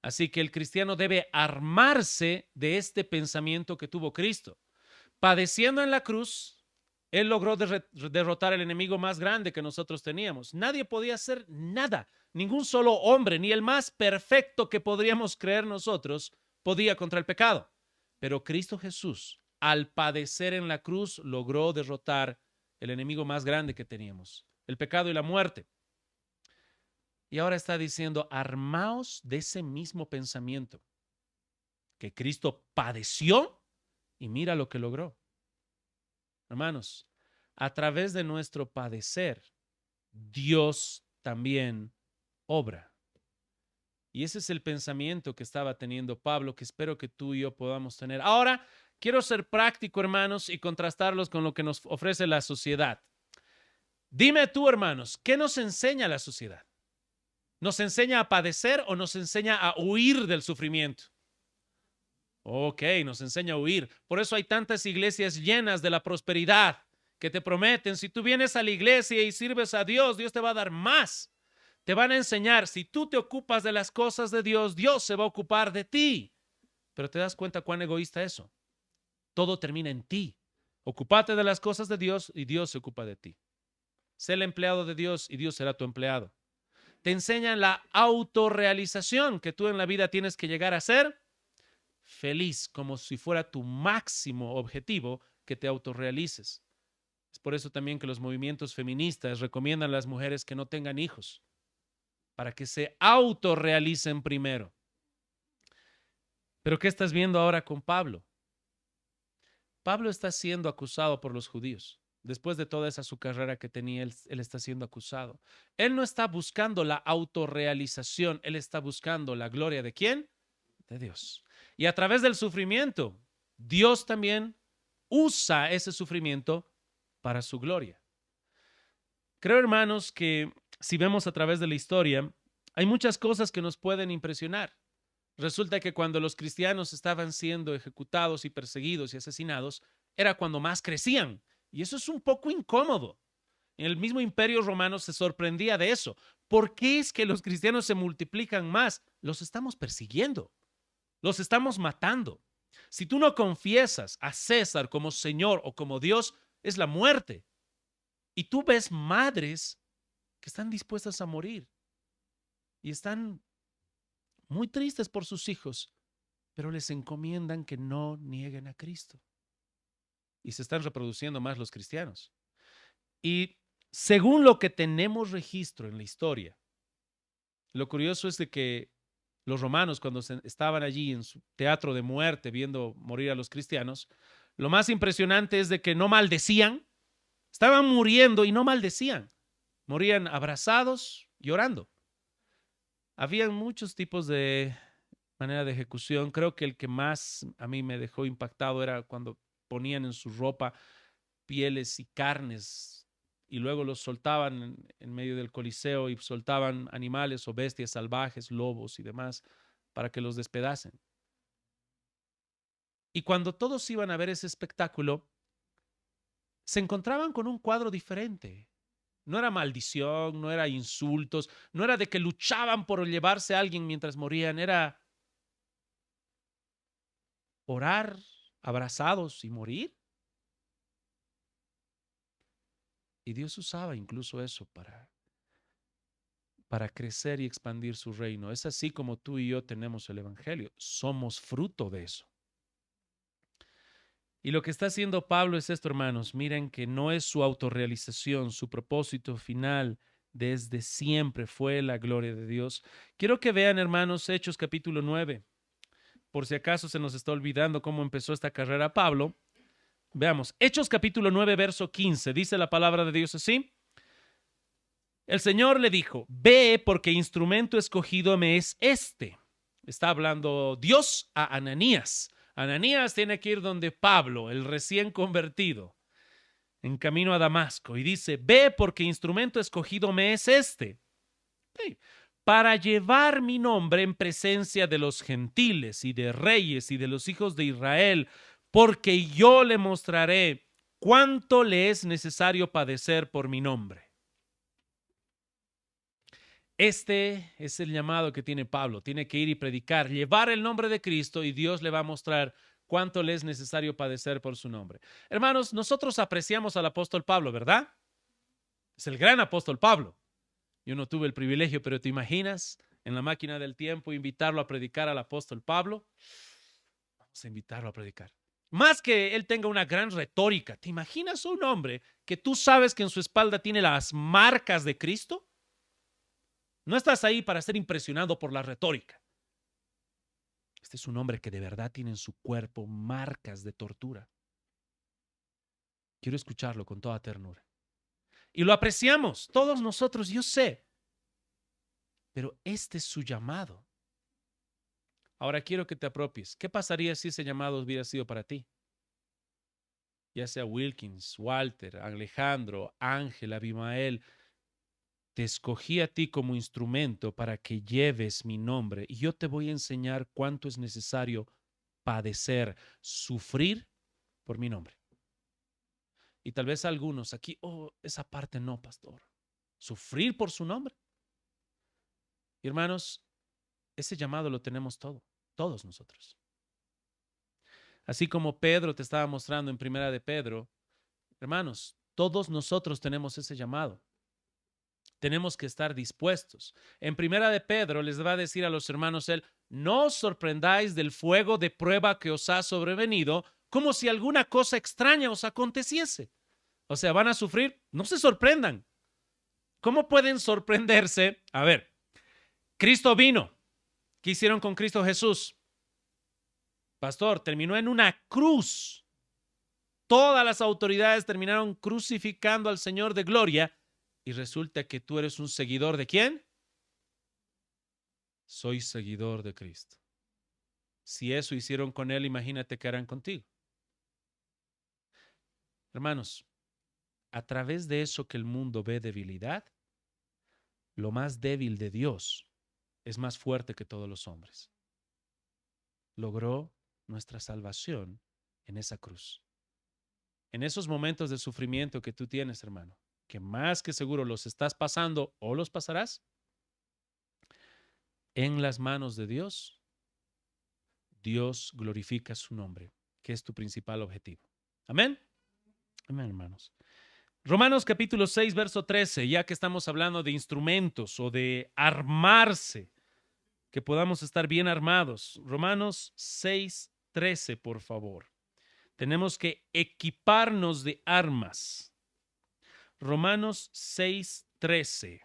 Así que el cristiano debe armarse de este pensamiento que tuvo Cristo. Padeciendo en la cruz, Él logró derrotar al enemigo más grande que nosotros teníamos. Nadie podía hacer nada. Ningún solo hombre, ni el más perfecto que podríamos creer nosotros, podía contra el pecado. Pero Cristo Jesús, al padecer en la cruz, logró derrotar el enemigo más grande que teníamos, el pecado y la muerte. Y ahora está diciendo, armaos de ese mismo pensamiento, que Cristo padeció y mira lo que logró. Hermanos, a través de nuestro padecer, Dios también obra. Y ese es el pensamiento que estaba teniendo Pablo, que espero que tú y yo podamos tener. Ahora, quiero ser práctico, hermanos, y contrastarlos con lo que nos ofrece la sociedad. Dime tú, hermanos, ¿qué nos enseña la sociedad? ¿Nos enseña a padecer o nos enseña a huir del sufrimiento? Ok, nos enseña a huir. Por eso hay tantas iglesias llenas de la prosperidad que te prometen, si tú vienes a la iglesia y sirves a Dios, Dios te va a dar más. Te van a enseñar, si tú te ocupas de las cosas de Dios, Dios se va a ocupar de ti. Pero te das cuenta cuán egoísta es eso. Todo termina en ti. Ocúpate de las cosas de Dios y Dios se ocupa de ti. Sé el empleado de Dios y Dios será tu empleado. Te enseñan la autorrealización que tú en la vida tienes que llegar a ser feliz, como si fuera tu máximo objetivo que te autorrealices. Es por eso también que los movimientos feministas recomiendan a las mujeres que no tengan hijos, para que se autorrealicen primero. Pero ¿qué estás viendo ahora con Pablo? Pablo está siendo acusado por los judíos. Después de toda esa su carrera que tenía, él está siendo acusado. Él no está buscando la autorrealización, él está buscando la gloria ¿de quién? De Dios. Y a través del sufrimiento, Dios también usa ese sufrimiento para su gloria. Creo, hermanos, que si vemos a través de la historia, hay muchas cosas que nos pueden impresionar. Resulta que cuando los cristianos estaban siendo ejecutados y perseguidos y asesinados, era cuando más crecían. Y eso es un poco incómodo. En el mismo Imperio Romano se sorprendía de eso. ¿Por qué es que los cristianos se multiplican más? Los estamos persiguiendo. Los estamos matando. Si tú no confiesas a César como Señor o como Dios, es la muerte. Y tú ves madres que están dispuestas a morir y están muy tristes por sus hijos, pero les encomiendan que no nieguen a Cristo. Y se están reproduciendo más los cristianos. Y según lo que tenemos registro en la historia, lo curioso es de que los romanos, cuando estaban allí en su teatro de muerte viendo morir a los cristianos, lo más impresionante es de que no maldecían, estaban muriendo y no maldecían, morían abrazados, llorando. Había muchos tipos de manera de ejecución. Creo que el que más a mí me dejó impactado era cuando ponían en su ropa pieles y carnes y luego los soltaban en medio del coliseo y soltaban animales o bestias salvajes, lobos y demás, para que los despedacen. Y cuando todos iban a ver ese espectáculo, se encontraban con un cuadro diferente. No era maldición, no era insultos, no era de que luchaban por llevarse a alguien mientras morían, era orar abrazados y morir. Y Dios usaba incluso eso para crecer y expandir su reino. Es así como tú y yo tenemos el Evangelio. Somos fruto de eso. Y lo que está haciendo Pablo es esto, hermanos. Miren que no es su autorrealización, su propósito final desde siempre fue la gloria de Dios. Quiero que vean, hermanos, Hechos capítulo 9. Por si acaso se nos está olvidando cómo empezó esta carrera Pablo. Veamos, Hechos capítulo 9, verso 15. Dice la palabra de Dios así. El Señor le dijo, ve porque instrumento escogido me es este. Está hablando Dios a Ananías. Ananías tiene que ir donde Pablo, el recién convertido, en camino a Damasco. Y dice, ve porque instrumento escogido me es este. Sí, para llevar mi nombre en presencia de los gentiles y de reyes y de los hijos de Israel, porque yo le mostraré cuánto le es necesario padecer por mi nombre. Este es el llamado que tiene Pablo. Tiene que ir y predicar, llevar el nombre de Cristo y Dios le va a mostrar cuánto le es necesario padecer por su nombre. Hermanos, nosotros apreciamos al apóstol Pablo, ¿verdad? Es el gran apóstol Pablo. Yo no tuve el privilegio, pero ¿te imaginas en la máquina del tiempo invitarlo a predicar al apóstol Pablo? Vamos a invitarlo a predicar. Más que él tenga una gran retórica, ¿te imaginas un hombre que tú sabes que en su espalda tiene las marcas de Cristo? No estás ahí para ser impresionado por la retórica. Este es un hombre que de verdad tiene en su cuerpo marcas de tortura. Quiero escucharlo con toda ternura. Y lo apreciamos, todos nosotros, yo sé. Pero este es su llamado. Ahora quiero que te apropies. ¿Qué pasaría si ese llamado hubiera sido para ti? Ya sea Wilkins, Walter, Alejandro, Ángel, Abimael, te escogí a ti como instrumento para que lleves mi nombre y yo te voy a enseñar cuánto es necesario padecer, sufrir por mi nombre. Y tal vez algunos aquí, esa parte no, pastor. Sufrir por su nombre. Y hermanos, ese llamado lo tenemos todos nosotros. Así como Pedro te estaba mostrando en Primera de Pedro, hermanos, todos nosotros tenemos ese llamado. Tenemos que estar dispuestos. En Primera de Pedro les va a decir a los hermanos él, no os sorprendáis del fuego de prueba que os ha sobrevenido, como si alguna cosa extraña os aconteciese. O sea, van a sufrir, no se sorprendan. ¿Cómo pueden sorprenderse? A ver, Cristo vino. ¿Qué hicieron con Cristo Jesús? Pastor, terminó en una cruz. Todas las autoridades terminaron crucificando al Señor de gloria y resulta que tú eres un seguidor ¿de quién? Soy seguidor de Cristo. Si eso hicieron con él, imagínate qué harán contigo. Hermanos, a través de eso que el mundo ve debilidad, lo más débil de Dios es más fuerte que todos los hombres. Logró nuestra salvación en esa cruz. En esos momentos de sufrimiento que tú tienes, hermano, que más que seguro los estás pasando o los pasarás, en las manos de Dios, Dios glorifica su nombre, que es tu principal objetivo. Amén. Amén, hermanos. Romanos capítulo 6, verso 13, ya que estamos hablando de instrumentos o de armarse, que podamos estar bien armados. Romanos 6, 13, por favor. Tenemos que equiparnos de armas. Romanos 6, 13.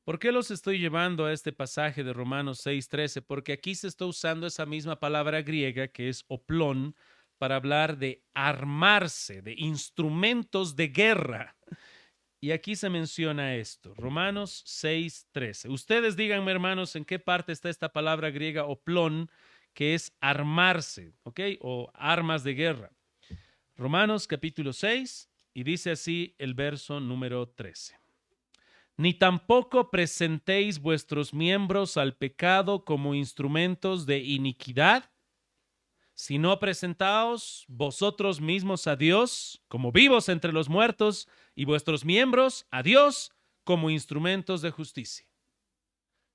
¿Por qué los estoy llevando a este pasaje de Romanos 6, 13? Porque aquí se está usando esa misma palabra griega que es oplón para hablar de armarse, de instrumentos de guerra. Y aquí se menciona esto, Romanos 6, 13. Ustedes díganme, hermanos, en qué parte está esta palabra griega oplón, que es armarse, ¿ok? O armas de guerra. Romanos capítulo 6, y dice así el verso número 13. Ni tampoco presentéis vuestros miembros al pecado como instrumentos de iniquidad, sino presentaos vosotros mismos a Dios como vivos entre los muertos y vuestros miembros a Dios como instrumentos de justicia.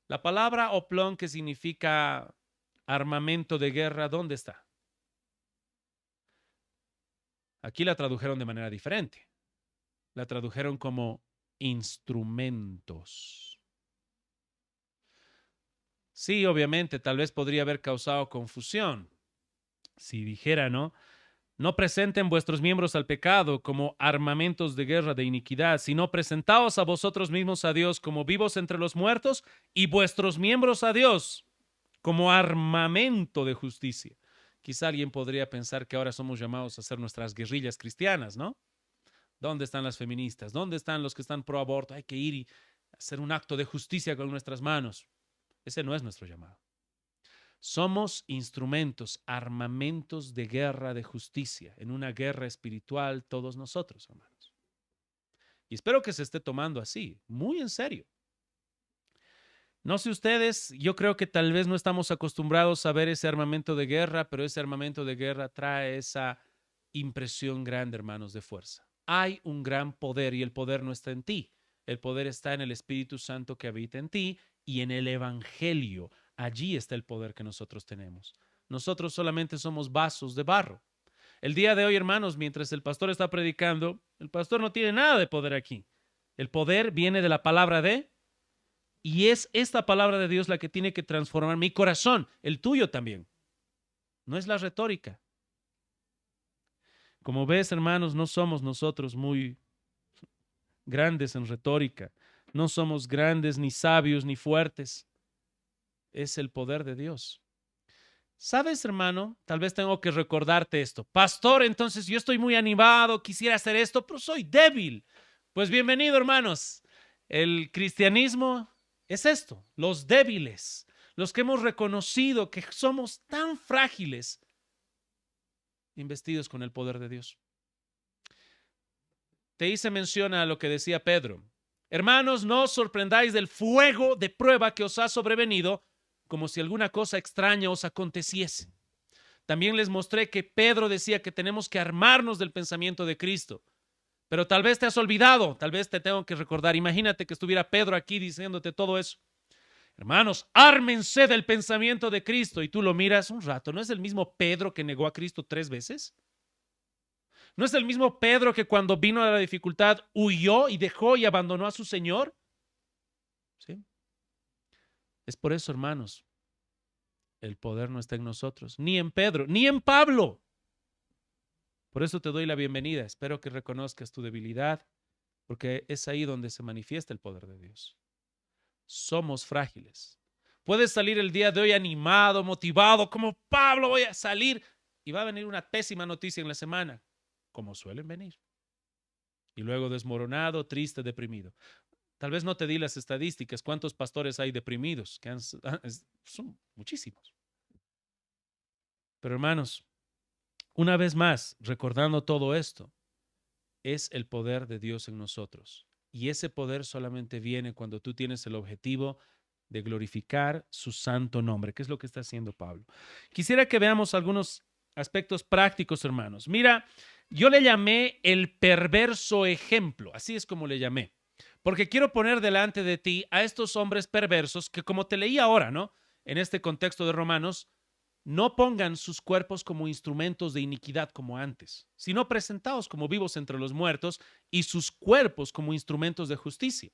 La palabra oplón, que significa armamento de guerra, ¿dónde está? Aquí la tradujeron de manera diferente. La tradujeron como instrumentos. Sí, obviamente, tal vez podría haber causado confusión si dijera, ¿no? No presenten vuestros miembros al pecado como armamentos de guerra de iniquidad, sino presentaos a vosotros mismos a Dios como vivos entre los muertos y vuestros miembros a Dios como armamento de justicia. Quizá alguien podría pensar que ahora somos llamados a hacer nuestras guerrillas cristianas, ¿no? ¿Dónde están las feministas? ¿Dónde están los que están pro aborto? Hay que ir y hacer un acto de justicia con nuestras manos. Ese no es nuestro llamado. Somos instrumentos, armamentos de guerra de justicia, en una guerra espiritual todos nosotros, hermanos. Y espero que se esté tomando así, muy en serio. No sé ustedes, yo creo que tal vez no estamos acostumbrados a ver ese armamento de guerra, pero ese armamento de guerra trae esa impresión grande, hermanos, de fuerza. Hay un gran poder y el poder no está en ti. El poder está en el Espíritu Santo que habita en ti y en el Evangelio. Allí está el poder que nosotros tenemos. Nosotros solamente somos vasos de barro. El día de hoy, hermanos, mientras el pastor está predicando, el pastor no tiene nada de poder aquí. El poder viene de la palabra y es esta palabra de Dios la que tiene que transformar mi corazón, el tuyo también. No es la retórica. Como ves, hermanos, no somos nosotros muy grandes en retórica. No somos grandes, ni sabios, ni fuertes. Es el poder de Dios. ¿Sabes, hermano? Tal vez tengo que recordarte esto. Pastor, entonces yo estoy muy animado, quisiera hacer esto, pero soy débil. Pues bienvenido, hermanos. El cristianismo es esto, los débiles, los que hemos reconocido que somos tan frágiles, investidos con el poder de Dios. Te hice mención a lo que decía Pedro. Hermanos, no os sorprendáis del fuego de prueba que os ha sobrevenido, como si alguna cosa extraña os aconteciese. También les mostré que Pedro decía que tenemos que armarnos del pensamiento de Cristo. Pero tal vez te has olvidado, tal vez te tengo que recordar. Imagínate que estuviera Pedro aquí diciéndote todo eso. Hermanos, ármense del pensamiento de Cristo. Y tú lo miras un rato. ¿No es el mismo Pedro que negó a Cristo 3 veces? ¿No es el mismo Pedro que cuando vino a la dificultad huyó y dejó y abandonó a su Señor? ¿Sí? Es por eso, hermanos, el poder no está en nosotros, ni en Pedro, ni en Pablo. Por eso te doy la bienvenida. Espero que reconozcas tu debilidad, porque es ahí donde se manifiesta el poder de Dios. Somos frágiles. Puedes salir el día de hoy animado, motivado, como Pablo voy a salir, y va a venir una pésima noticia en la semana, como suelen venir. Y luego desmoronado, triste, deprimido. Tal vez no te di las estadísticas, cuántos pastores hay deprimidos, son muchísimos. Pero hermanos, una vez más, recordando todo esto, es el poder de Dios en nosotros. Y ese poder solamente viene cuando tú tienes el objetivo de glorificar su santo nombre, que es lo que está haciendo Pablo. Quisiera que veamos algunos aspectos prácticos, hermanos. Mira, yo le llamé el perverso ejemplo, así es como le llamé, porque quiero poner delante de ti a estos hombres perversos que, como te leí ahora, ¿no? En este contexto de Romanos, no pongan sus cuerpos como instrumentos de iniquidad como antes, sino presentados como vivos entre los muertos y sus cuerpos como instrumentos de justicia.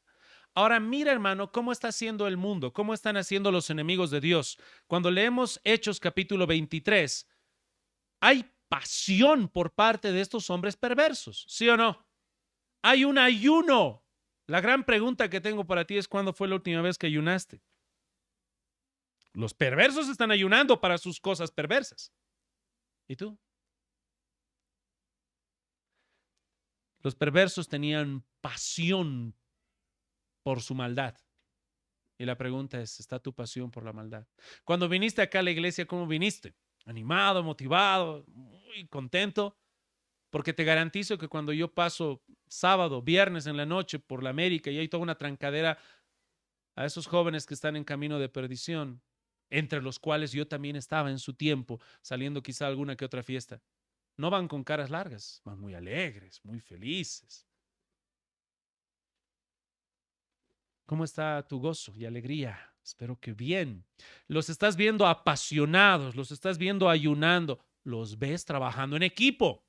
Ahora mira, hermano, cómo está haciendo el mundo, cómo están haciendo los enemigos de Dios. Cuando leemos Hechos capítulo 23, hay pasión por parte de estos hombres perversos, ¿sí o no? Hay un ayuno. La gran pregunta que tengo para ti es: ¿cuándo fue la última vez que ayunaste? Los perversos están ayunando para sus cosas perversas. ¿Y tú? Los perversos tenían pasión por su maldad. Y la pregunta es: ¿está tu pasión por la maldad? Cuando viniste acá a la iglesia, ¿cómo viniste? Animado, motivado, muy contento, porque te garantizo que cuando yo paso sábado, viernes en la noche por la América y hay toda una trancadera a esos jóvenes que están en camino de perdición, entre los cuales yo también estaba en su tiempo, saliendo quizá a alguna que otra fiesta, no van con caras largas, van muy alegres, muy felices. ¿Cómo está tu gozo y alegría? Espero que bien. Los estás viendo apasionados, los estás viendo ayunando, los ves trabajando en equipo.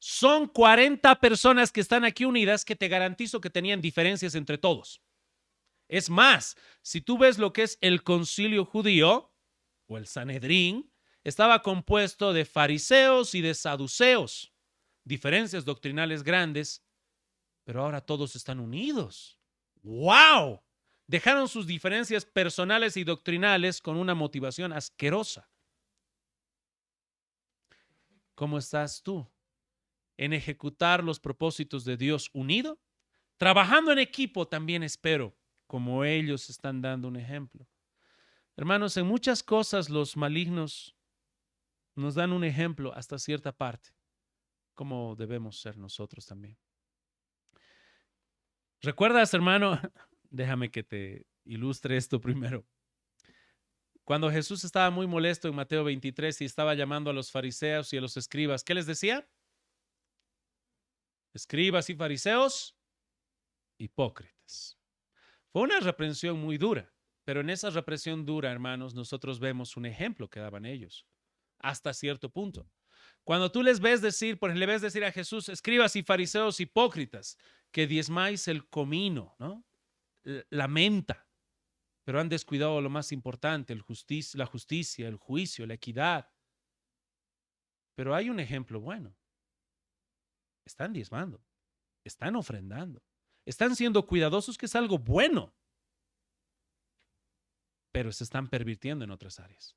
Son 40 personas que están aquí unidas que te garantizo que tenían diferencias entre todos. Es más, si tú ves lo que es el concilio judío o el Sanedrín, estaba compuesto de fariseos y de saduceos, diferencias doctrinales grandes, pero ahora todos están unidos. ¡Wow! Dejaron sus diferencias personales y doctrinales con una motivación asquerosa. ¿Cómo estás tú? ¿En ejecutar los propósitos de Dios unido? Trabajando en equipo también, espero, como ellos están dando un ejemplo. Hermanos, en muchas cosas los malignos nos dan un ejemplo hasta cierta parte, como debemos ser nosotros también. ¿Recuerdas, hermano? Déjame que te ilustre esto primero. Cuando Jesús estaba muy molesto en Mateo 23 y estaba llamando a los fariseos y a los escribas, ¿qué les decía? Escribas y fariseos, hipócritas. Fue una reprensión muy dura, pero en esa represión dura, hermanos, nosotros vemos un ejemplo que daban ellos, hasta cierto punto. Cuando tú les ves decir, por ejemplo, le ves decir a Jesús, escribas y fariseos hipócritas, que diezmáis el comino, ¿no? La menta, pero han descuidado lo más importante, la justicia, el juicio, la equidad. Pero hay un ejemplo bueno. Están diezmando, están ofrendando, están siendo cuidadosos, que es algo bueno, pero se están pervirtiendo en otras áreas.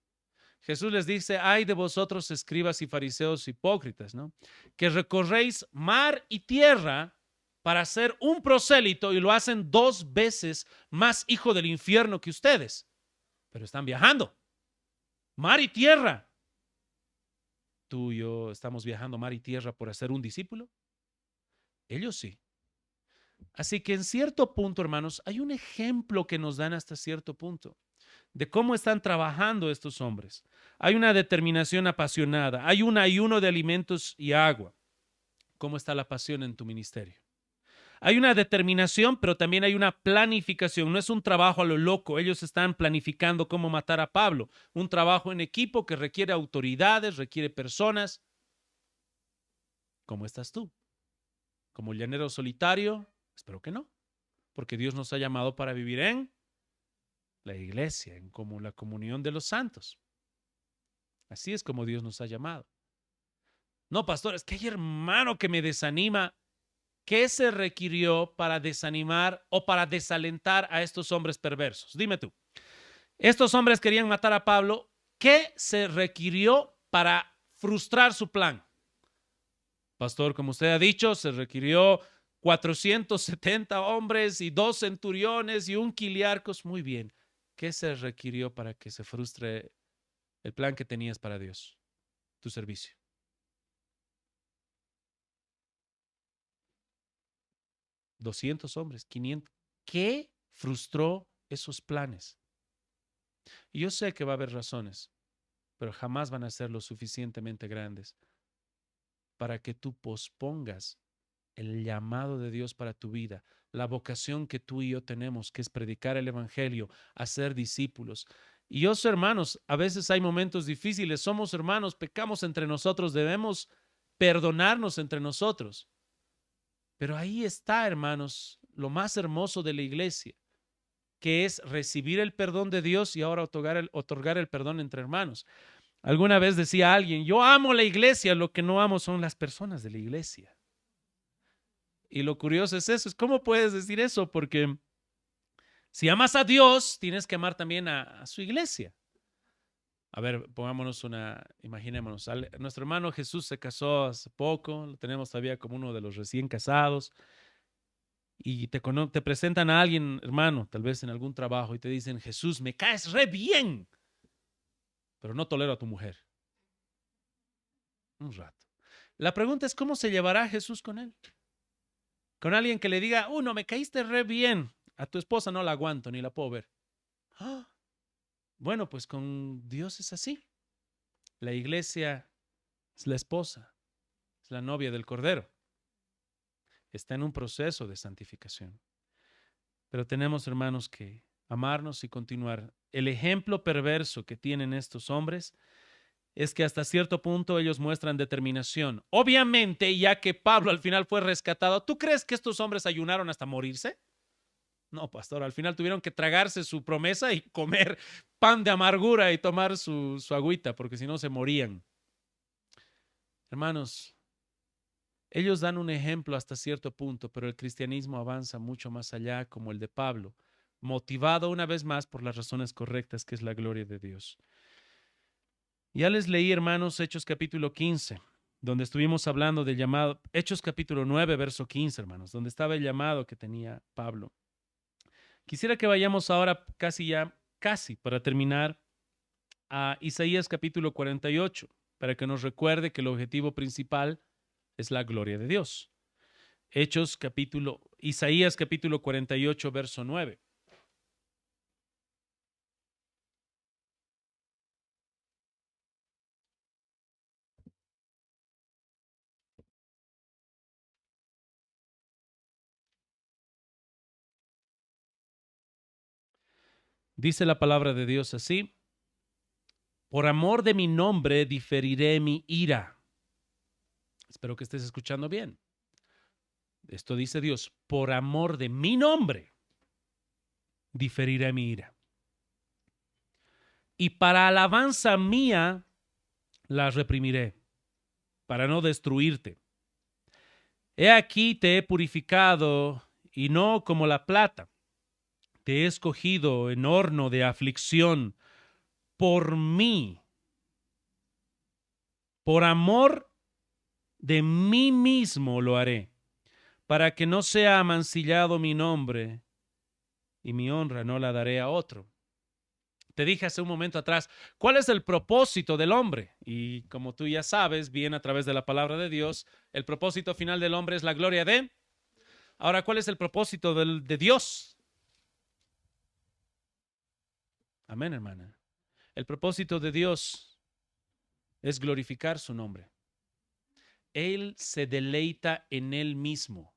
Jesús les dice, ay de vosotros escribas y fariseos hipócritas, ¿no? Que recorréis mar y tierra para ser un prosélito y lo hacen 2 veces más hijo del infierno que ustedes, pero están viajando. Mar y tierra. Tú y yo estamos viajando mar y tierra por hacer un discípulo. Ellos sí. Así que en cierto punto, hermanos, hay un ejemplo que nos dan hasta cierto punto de cómo están trabajando estos hombres. Hay una determinación apasionada, hay un ayuno de alimentos y agua. ¿Cómo está la pasión en tu ministerio? Hay una determinación, pero también hay una planificación. No es un trabajo a lo loco. Ellos están planificando cómo matar a Pablo. Un trabajo en equipo que requiere autoridades, requiere personas. ¿Cómo estás tú? ¿Como llanero solitario? Espero que no, porque Dios nos ha llamado para vivir en la iglesia, en como la comunión de los santos. Así es como Dios nos ha llamado. No, pastor, es que hay hermano que me desanima. ¿Qué se requirió para desanimar o para desalentar a estos hombres perversos? Dime tú. Estos hombres querían matar a Pablo. ¿Qué se requirió para frustrar su plan? Pastor, como usted ha dicho, se requirió 470 hombres y 2 centuriones y un quiliarcos. Muy bien. ¿Qué se requirió para que se frustre el plan que tenías para Dios? Tu servicio. 200 hombres, 500. ¿Qué frustró esos planes? Y yo sé que va a haber razones, pero jamás van a ser lo suficientemente grandes para que tú pospongas el llamado de Dios para tu vida, la vocación que tú y yo tenemos, que es predicar el evangelio, hacer discípulos. Y yo, hermanos, a veces hay momentos difíciles, somos hermanos, pecamos entre nosotros, debemos perdonarnos entre nosotros. Pero ahí está, hermanos, lo más hermoso de la iglesia, que es recibir el perdón de Dios y ahora otorgar el perdón entre hermanos. Alguna vez decía alguien, yo amo la iglesia, lo que no amo son las personas de la iglesia. Y lo curioso es eso, es cómo puedes decir eso, porque si amas a Dios, tienes que amar también a su iglesia. A ver, imaginémonos, nuestro hermano Jesús se casó hace poco, lo tenemos todavía como uno de los recién casados, y te presentan a alguien, hermano, tal vez en algún trabajo, y te dicen, Jesús, me caes re bien, pero no tolero a tu mujer. Un rato. La pregunta es, ¿cómo se llevará Jesús con él? Con alguien que le diga, no, me caíste re bien, a tu esposa no la aguanto, ni la puedo ver. ¡Ah! Bueno, pues con Dios es así. La iglesia es la esposa, es la novia del Cordero. Está en un proceso de santificación. Pero tenemos, hermanos, que amarnos y continuar. El ejemplo perverso que tienen estos hombres es que hasta cierto punto ellos muestran determinación. Obviamente, ya que Pablo al final fue rescatado, ¿tú crees que estos hombres ayunaron hasta morirse? No, pastor, al final tuvieron que tragarse su promesa y comer pan de amargura y tomar su agüita, porque si no se morían. Hermanos, ellos dan un ejemplo hasta cierto punto, pero el cristianismo avanza mucho más allá, como el de Pablo, motivado una vez más por las razones correctas, que es la gloria de Dios. Ya les leí, hermanos, Hechos capítulo 15, donde estuvimos hablando del llamado, Hechos capítulo 9, verso 15, hermanos, donde estaba el llamado que tenía Pablo. Quisiera que vayamos ahora casi para terminar, a Isaías capítulo 48, para que nos recuerde que el objetivo principal es la gloria de Dios. Isaías capítulo 48, verso 9. Dice la palabra de Dios así: por amor de mi nombre diferiré mi ira. Espero que estés escuchando bien. Esto dice Dios: por amor de mi nombre diferiré mi ira. Y para alabanza mía la reprimiré, para no destruirte. He aquí te he purificado, y no como la plata. Te he escogido en horno de aflicción por mí. Por amor de mí mismo lo haré, para que no sea amancillado mi nombre, y mi honra no la daré a otro. Te dije hace un momento atrás, ¿cuál es el propósito del hombre? Y como tú ya sabes, bien a través de la palabra de Dios, el propósito final del hombre es la gloria de... Ahora, ¿cuál es el propósito de Dios? Amén, hermana. El propósito de Dios es glorificar su nombre. Él se deleita en Él mismo.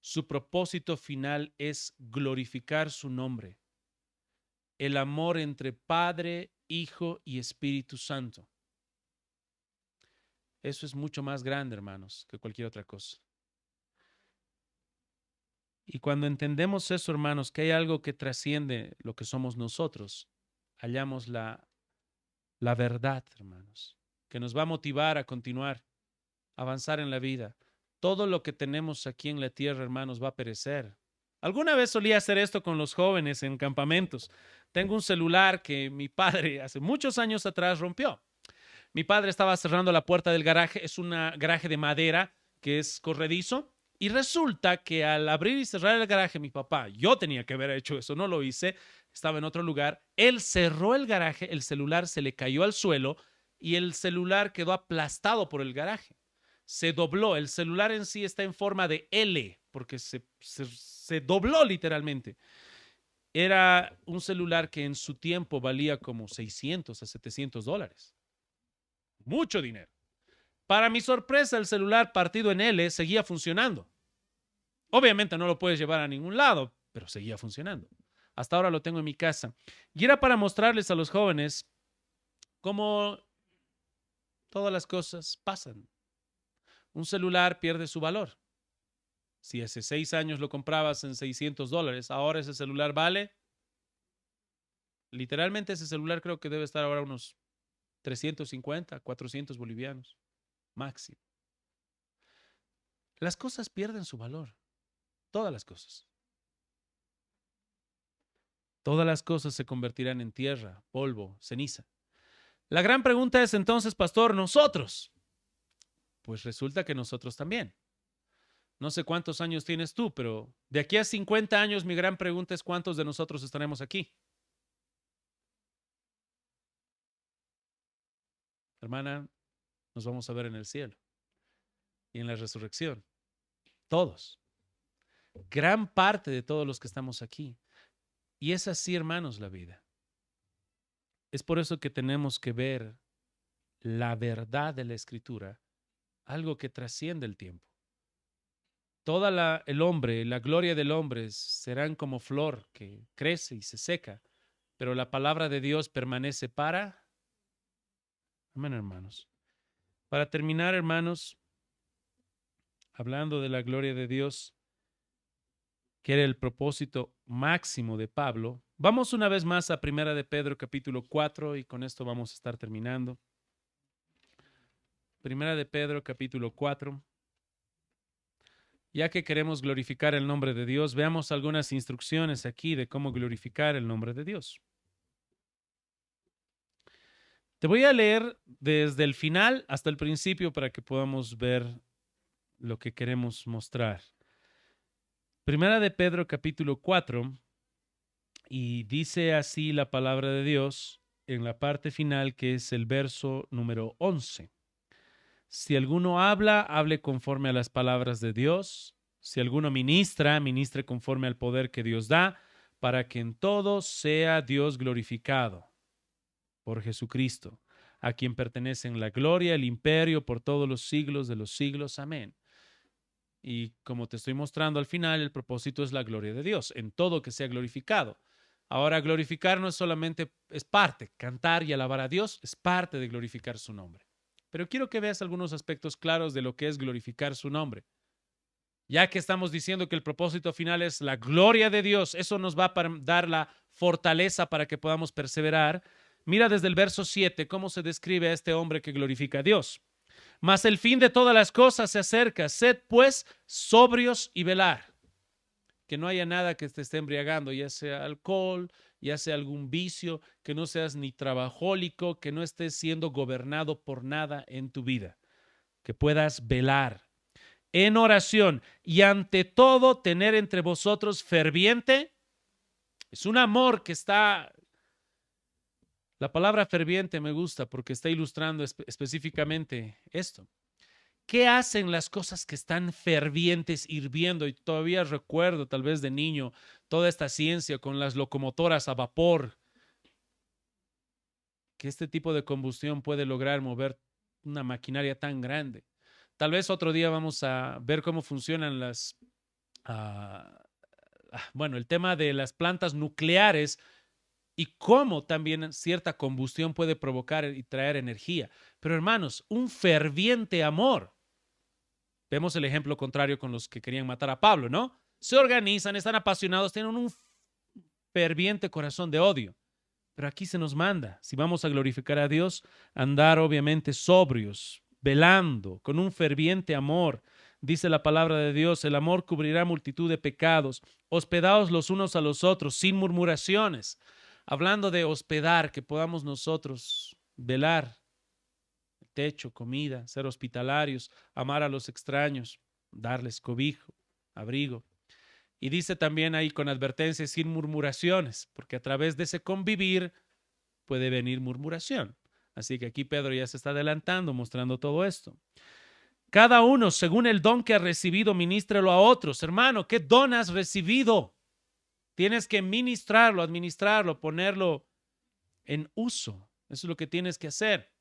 Su propósito final es glorificar su nombre. El amor entre Padre, Hijo y Espíritu Santo. Eso es mucho más grande, hermanos, que cualquier otra cosa. Y cuando entendemos eso, hermanos, que hay algo que trasciende lo que somos nosotros, hallamos la verdad, hermanos, que nos va a motivar a continuar, a avanzar en la vida. Todo lo que tenemos aquí en la tierra, hermanos, va a perecer. Alguna vez solía hacer esto con los jóvenes en campamentos. Tengo un celular que mi padre hace muchos años atrás rompió. Mi padre estaba cerrando la puerta del garaje, es un garaje de madera que es corredizo, y resulta que al abrir y cerrar el garaje, mi papá, yo tenía que haber hecho eso, no lo hice, estaba en otro lugar, él cerró el garaje, el celular se le cayó al suelo y el celular quedó aplastado por el garaje. Se dobló, el celular en sí está en forma de L, porque se dobló literalmente. Era un celular que en su tiempo valía como $600 a $700. Mucho dinero. Para mi sorpresa, el celular partido en L seguía funcionando. Obviamente no lo puedes llevar a ningún lado, pero seguía funcionando. Hasta ahora lo tengo en mi casa. Y era para mostrarles a los jóvenes cómo todas las cosas pasan. Un celular pierde su valor. Si hace 6 años lo comprabas en $600, ahora ese celular vale, literalmente ese celular creo que debe estar ahora unos 350, 400 bolivianos, máximo. Las cosas pierden su valor. Todas las cosas. Todas las cosas se convertirán en tierra, polvo, ceniza. La gran pregunta es entonces, pastor, ¿nosotros? Pues resulta que nosotros también. No sé cuántos años tienes tú, pero de aquí a 50 años mi gran pregunta es ¿cuántos de nosotros estaremos aquí? Hermana, nos vamos a ver en el cielo y en la resurrección. Todos. Gran parte de todos los que estamos aquí. Y es así, hermanos, la vida. Es por eso que tenemos que ver la verdad de la Escritura, algo que trasciende el tiempo. El hombre, la gloria del hombre serán como flor que crece y se seca, pero la palabra de Dios permanece para... Amén, hermanos. Para terminar, hermanos, hablando de la gloria de Dios, que era el propósito máximo de Pablo, vamos una vez más a Primera de Pedro capítulo 4 y con esto vamos a estar terminando. Primera de Pedro capítulo 4. Ya que queremos glorificar el nombre de Dios, veamos algunas instrucciones aquí de cómo glorificar el nombre de Dios. Te voy a leer desde el final hasta el principio para que podamos ver lo que queremos mostrar. Primera de Pedro capítulo 4, y dice así la palabra de Dios en la parte final, que es el verso número 11. Si alguno habla, hable conforme a las palabras de Dios. Si alguno ministra, ministre conforme al poder que Dios da, para que en todo sea Dios glorificado por Jesucristo, a quien pertenecen la gloria, el imperio por todos los siglos de los siglos. Amén. Y como te estoy mostrando al final, el propósito es la gloria de Dios, en todo que sea glorificado. Ahora, glorificar no es solamente, es parte, cantar y alabar a Dios es parte de glorificar su nombre. Pero quiero que veas algunos aspectos claros de lo que es glorificar su nombre. Ya que estamos diciendo que el propósito final es la gloria de Dios, eso nos va a dar la fortaleza para que podamos perseverar. Mira desde el verso 7 cómo se describe a este hombre que glorifica a Dios. Mas el fin de todas las cosas se acerca. Sed pues sobrios y velar. Que no haya nada que te esté embriagando, ya sea alcohol, ya sea algún vicio, que no seas ni trabajólico, que no estés siendo gobernado por nada en tu vida. Que puedas velar en oración y ante todo tener entre vosotros ferviente. Es un amor que está... La palabra ferviente me gusta porque está ilustrando específicamente esto. ¿Qué hacen las cosas que están fervientes, hirviendo? Y todavía recuerdo, tal vez de niño, toda esta ciencia con las locomotoras a vapor, que este tipo de combustión puede lograr mover una maquinaria tan grande. Tal vez otro día vamos a ver cómo funcionan bueno, el tema de las plantas nucleares y cómo también cierta combustión puede provocar y traer energía. Pero hermanos, un ferviente amor. Vemos el ejemplo contrario con los que querían matar a Pablo, ¿no? Se organizan, están apasionados, tienen un ferviente corazón de odio. Pero aquí se nos manda, si vamos a glorificar a Dios, andar obviamente sobrios, velando, con un ferviente amor. Dice la palabra de Dios, el amor cubrirá multitud de pecados. Hospedaos los unos a los otros, sin murmuraciones. Hablando de hospedar, que podamos nosotros velar, techo, comida, ser hospitalarios, amar a los extraños, darles cobijo, abrigo. Y dice también ahí con advertencia, sin murmuraciones, porque a través de ese convivir puede venir murmuración. Así que aquí Pedro ya se está adelantando, mostrando todo esto. Cada uno, según el don que ha recibido, ministrelo a otros. Hermano, ¿qué don has recibido? Tienes que ministrarlo, administrarlo, ponerlo en uso. Eso es lo que tienes que hacer.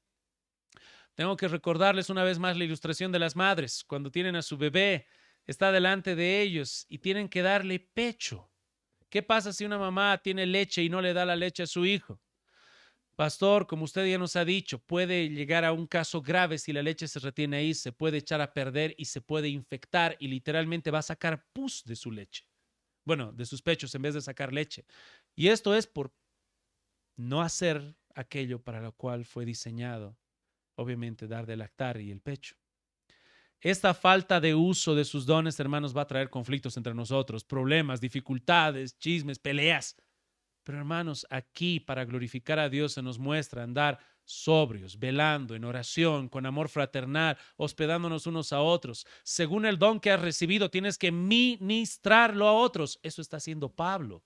Tengo que recordarles una vez más la ilustración de las madres. Cuando tienen a su bebé, está delante de ellos y tienen que darle pecho. ¿Qué pasa si una mamá tiene leche y no le da la leche a su hijo? Pastor, como usted ya nos ha dicho, puede llegar a un caso grave si la leche se retiene ahí, se puede echar a perder y se puede infectar y literalmente va a sacar pus de su leche. Bueno, de sus pechos en vez de sacar leche. Y esto es por no hacer aquello para lo cual fue diseñado, obviamente dar de lactar y el pecho. Esta falta de uso de sus dones, hermanos, va a traer conflictos entre nosotros, problemas, dificultades, chismes, peleas. Pero hermanos, aquí para glorificar a Dios se nos muestra andar sobrios, velando, en oración, con amor fraternal, hospedándonos unos a otros. Según el don que has recibido, tienes que ministrarlo a otros. Eso está haciendo Pablo.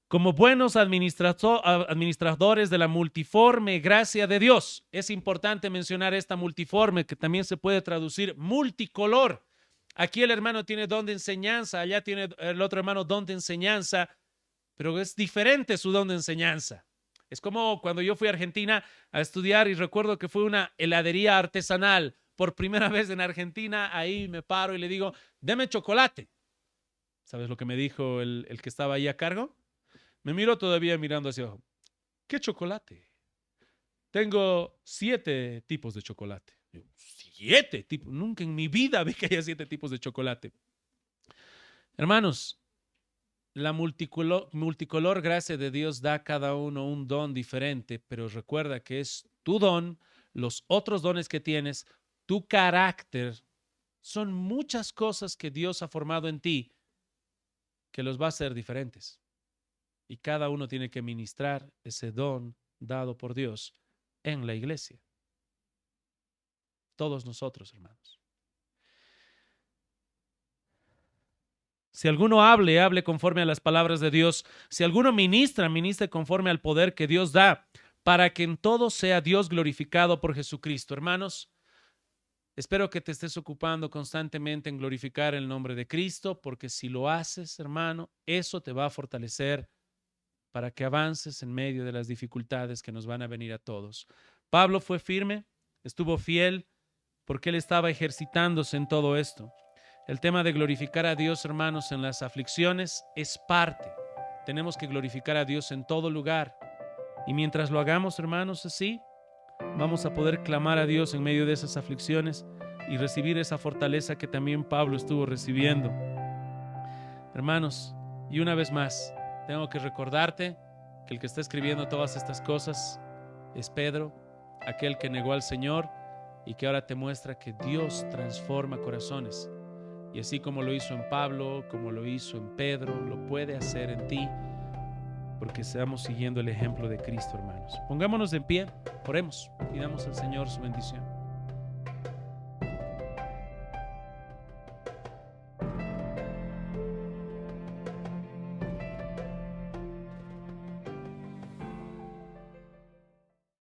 Como buenos administradores de la multiforme gracia de Dios. Es importante mencionar esta multiforme que también se puede traducir multicolor. Aquí el hermano tiene don de enseñanza, allá tiene el otro hermano don de enseñanza, pero es diferente su don de enseñanza. Es como cuando yo fui a Argentina a estudiar y recuerdo que fue una heladería artesanal. Por primera vez en Argentina, ahí me paro y le digo, deme chocolate. ¿Sabes lo que me dijo el que estaba ahí a cargo? Me miró todavía mirando hacia abajo. ¿Qué chocolate? Tengo 7 tipos de chocolate. Yo, 7 tipos. Nunca en mi vida vi que haya 7 tipos de chocolate. Hermanos, la multicolor gracia de Dios da a cada uno un don diferente, pero recuerda que es tu don, los otros dones que tienes, tu carácter, son muchas cosas que Dios ha formado en ti que los va a hacer diferentes. Y cada uno tiene que ministrar ese don dado por Dios en la iglesia. Todos nosotros, hermanos. Si alguno hable conforme a las palabras de Dios. Si alguno ministre conforme al poder que Dios da, para que en todo sea Dios glorificado por Jesucristo. Hermanos, espero que te estés ocupando constantemente en glorificar el nombre de Cristo, porque si lo haces, hermano, eso te va a fortalecer para que avances en medio de las dificultades que nos van a venir a todos. Pablo fue firme, estuvo fiel, porque él estaba ejercitándose en todo esto. El tema de glorificar a Dios, hermanos, en las aflicciones es parte. tenemos que glorificar a Dios en todo lugar. Y mientras lo hagamos, hermanos, así, vamos a poder clamar a Dios en medio de esas aflicciones y recibir esa fortaleza que también Pablo estuvo recibiendo. Hermanos, y una vez más, tengo que recordarte que el que está escribiendo todas estas cosas es Pedro, aquel que negó al Señor y que ahora te muestra que Dios transforma corazones. Y así como lo hizo en Pablo, como lo hizo en Pedro, lo puede hacer en ti, porque estamos siguiendo el ejemplo de Cristo, hermanos. Pongámonos en pie, oremos y damos al Señor su bendición.